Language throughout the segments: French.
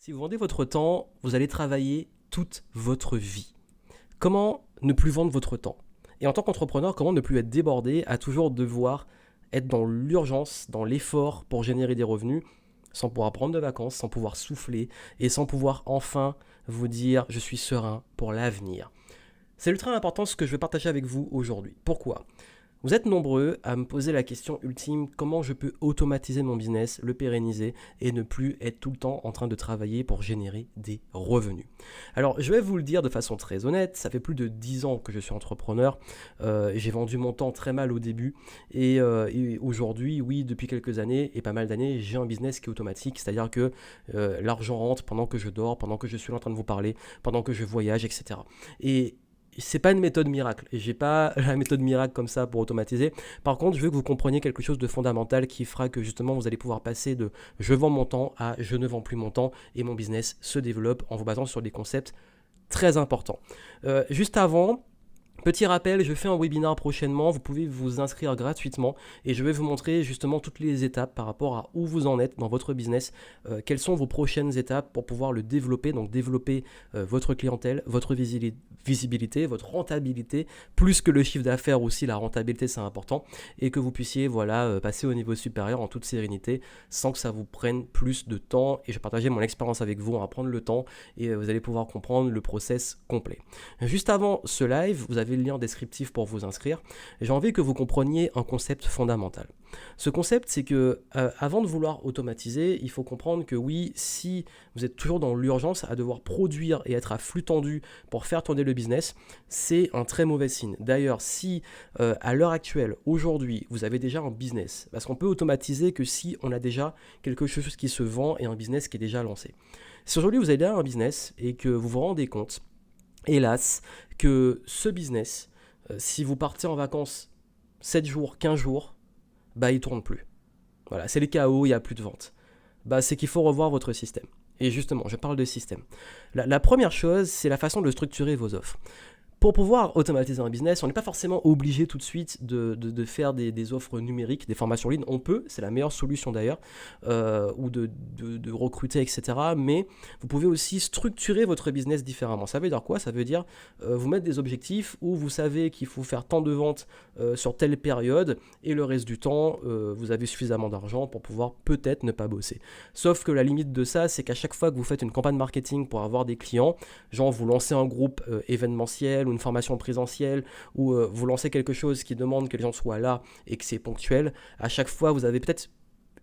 Si vous vendez votre temps, vous allez travailler toute votre vie. Comment ne plus vendre votre temps? Et en tant qu'entrepreneur, comment ne plus être débordé à toujours devoir être dans l'urgence, dans l'effort pour générer des revenus, sans pouvoir prendre de vacances, sans pouvoir souffler et sans pouvoir enfin vous dire je suis serein pour l'avenir. C'est ultra important ce que je vais partager avec vous aujourd'hui. Pourquoi? Vous êtes nombreux à me poser la question ultime, comment je peux automatiser mon business, le pérenniser et ne plus être tout le temps en train de travailler pour générer des revenus. Alors je vais vous le dire de façon très honnête, ça fait plus de 10 ans que je suis entrepreneur, j'ai vendu mon temps très mal au début et aujourd'hui, oui, depuis quelques années et pas mal d'années, j'ai un business qui est automatique, c'est-à-dire que l'argent rentre pendant que je dors, pendant que je suis en train de vous parler, pendant que je voyage, etc. Et c'est pas une méthode miracle. Et j'ai pas la méthode miracle comme ça pour automatiser. Par contre, je veux que vous compreniez quelque chose de fondamental qui fera que justement vous allez pouvoir passer de je vends mon temps à je ne vends plus mon temps et mon business se développe en vous basant sur des concepts très importants. Juste avant, petit rappel, je fais un webinar prochainement, vous pouvez vous inscrire gratuitement et je vais vous montrer justement toutes les étapes par rapport à où vous en êtes dans votre business, quelles sont vos prochaines étapes pour pouvoir le développer, donc développer votre clientèle, votre visibilité, votre rentabilité, plus que le chiffre d'affaires aussi, la rentabilité c'est important, et que vous puissiez passer au niveau supérieur en toute sérénité sans que ça vous prenne plus de temps et je partageais mon expérience avec vous, on va prendre le temps et vous allez pouvoir comprendre le process complet. Juste avant ce live, vous avez le lien descriptif pour vous inscrire. J'ai envie que vous compreniez un concept fondamental. Ce concept, c'est que avant de vouloir automatiser, il faut comprendre que oui, si vous êtes toujours dans l'urgence à devoir produire et être à flux tendu pour faire tourner le business, c'est un très mauvais signe. D'ailleurs, si à l'heure actuelle, aujourd'hui, vous avez déjà un business, parce qu'on peut automatiser que si on a déjà quelque chose qui se vend et un business qui est déjà lancé. Si aujourd'hui vous avez déjà un business et que vous vous rendez compte, hélas, que ce business, si vous partez en vacances 7 jours, 15 jours, bah il tourne plus. Voilà, c'est les KO, il n'y a plus de vente. Bah c'est qu'il faut revoir votre système. Et justement, je parle de système. La première chose, c'est la façon de structurer vos offres. Pour pouvoir automatiser un business, on n'est pas forcément obligé tout de suite de faire des offres numériques, des formations en ligne. On peut, c'est la meilleure solution d'ailleurs, ou de recruter, etc. Mais vous pouvez aussi structurer votre business différemment. Ça veut dire quoi? Ça veut dire vous mettre des objectifs où vous savez qu'il faut faire tant de ventes sur telle période et le reste du temps, vous avez suffisamment d'argent pour pouvoir peut-être ne pas bosser. Sauf que la limite de ça, c'est qu'à chaque fois que vous faites une campagne marketing pour avoir des clients, genre vous lancez un groupe événementiel ou une formation présentielle ou vous lancez quelque chose qui demande que les gens soient là et que c'est ponctuel, à chaque fois vous avez peut-être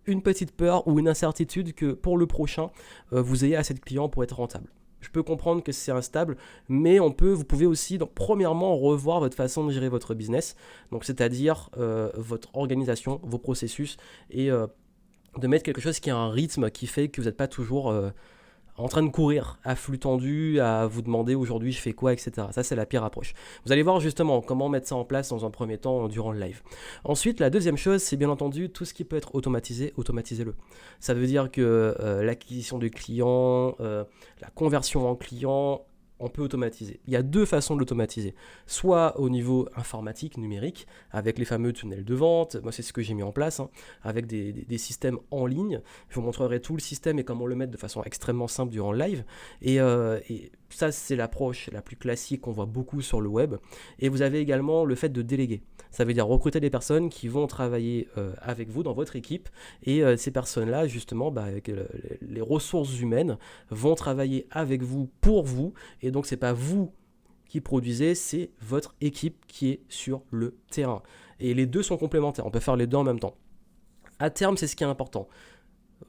une petite peur ou une incertitude que pour le prochain, vous ayez assez de clients pour être rentable. Je peux comprendre que c'est instable, mais vous pouvez aussi, donc, premièrement, revoir votre façon de gérer votre business, donc c'est-à-dire votre organisation, vos processus, et de mettre quelque chose qui a un rythme qui fait que vous n'êtes pas toujours en train de courir à flux tendu, à vous demander aujourd'hui je fais quoi, etc. Ça, c'est la pire approche. Vous allez voir justement comment mettre ça en place dans un premier temps durant le live. Ensuite, la deuxième chose, c'est bien entendu tout ce qui peut être automatisé, automatisez-le. Ça veut dire que l'acquisition de clients, la conversion en clients, on peut automatiser. Il y a deux façons de l'automatiser. Soit au niveau informatique, numérique, avec les fameux tunnels de vente. Moi, c'est ce que j'ai mis en place, hein, avec des systèmes en ligne. Je vous montrerai tout le système et comment le mettre de façon extrêmement simple durant le live. Et ça, c'est l'approche la plus classique qu'on voit beaucoup sur le web. Et vous avez également le fait de déléguer. Ça veut dire recruter des personnes qui vont travailler avec vous dans votre équipe. Et ces personnes-là, justement, avec les ressources humaines, vont travailler avec vous pour vous. Et donc, c'est pas vous qui produisez, c'est votre équipe qui est sur le terrain. Et les deux sont complémentaires. On peut faire les deux en même temps. À terme, c'est ce qui est important.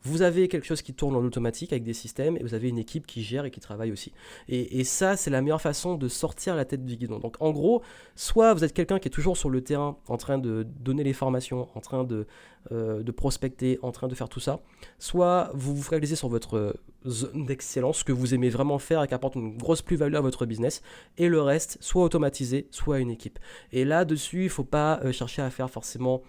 Vous avez quelque chose qui tourne en automatique avec des systèmes et vous avez une équipe qui gère et qui travaille aussi. Et ça, c'est la meilleure façon de sortir la tête du guidon. Donc en gros, soit vous êtes quelqu'un qui est toujours sur le terrain en train de donner les formations, en train de prospecter, en train de faire tout ça, soit vous vous focalisez sur votre zone d'excellence, ce que vous aimez vraiment faire et qui apporte une grosse plus-value à votre business, et le reste, soit automatisé, soit une équipe. Et là-dessus, il ne faut pas chercher à faire forcément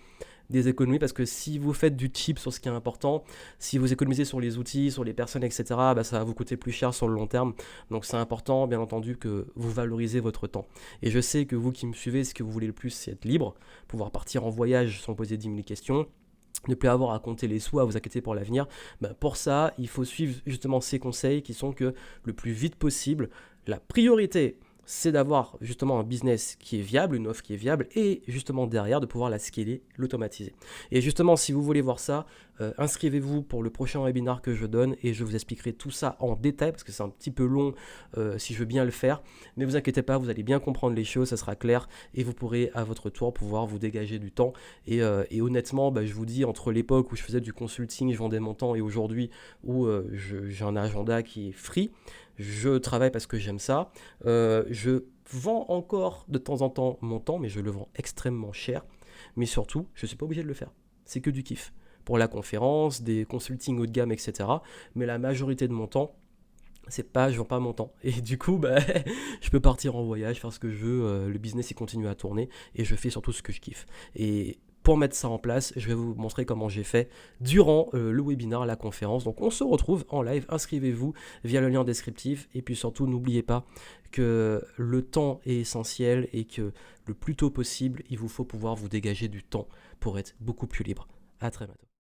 des économies parce que si vous faites du cheap sur ce qui est important, si vous économisez sur les outils, sur les personnes, etc., ça va vous coûter plus cher sur le long terme. Donc c'est important, bien entendu, que vous valorisez votre temps. Et je sais que vous qui me suivez, ce que vous voulez le plus, c'est être libre, pouvoir partir en voyage sans poser 10 000 questions, ne plus avoir à compter les sous, à vous inquiéter pour l'avenir, pour ça, il faut suivre justement ces conseils qui sont que le plus vite possible, la priorité, c'est d'avoir justement un business qui est viable, une offre qui est viable, et justement derrière de pouvoir la scaler, l'automatiser. Et justement, si vous voulez voir ça, inscrivez-vous pour le prochain webinar que je donne et je vous expliquerai tout ça en détail parce que c'est un petit peu long si je veux bien le faire. Mais vous inquiétez pas, vous allez bien comprendre les choses, ça sera clair et vous pourrez à votre tour pouvoir vous dégager du temps. Et honnêtement, je vous dis, entre l'époque où je faisais du consulting, je vendais mon temps et aujourd'hui où j'ai un agenda qui est free, je travaille parce que j'aime ça. Je vends encore de temps en temps mon temps, mais je le vends extrêmement cher. Mais surtout, je ne suis pas obligé de le faire. C'est que du kiff. Pour la conférence, des consultings haut de gamme, etc. Mais la majorité de mon temps, c'est pas, je vends pas mon temps. Et du coup, je peux partir en voyage, faire ce que je veux, le business il continue à tourner et je fais surtout ce que je kiffe. Et pour mettre ça en place, je vais vous montrer comment j'ai fait durant le webinaire, la conférence. Donc on se retrouve en live, inscrivez-vous via le lien descriptif et puis surtout n'oubliez pas que le temps est essentiel et que le plus tôt possible, il vous faut pouvoir vous dégager du temps pour être beaucoup plus libre. À très bientôt.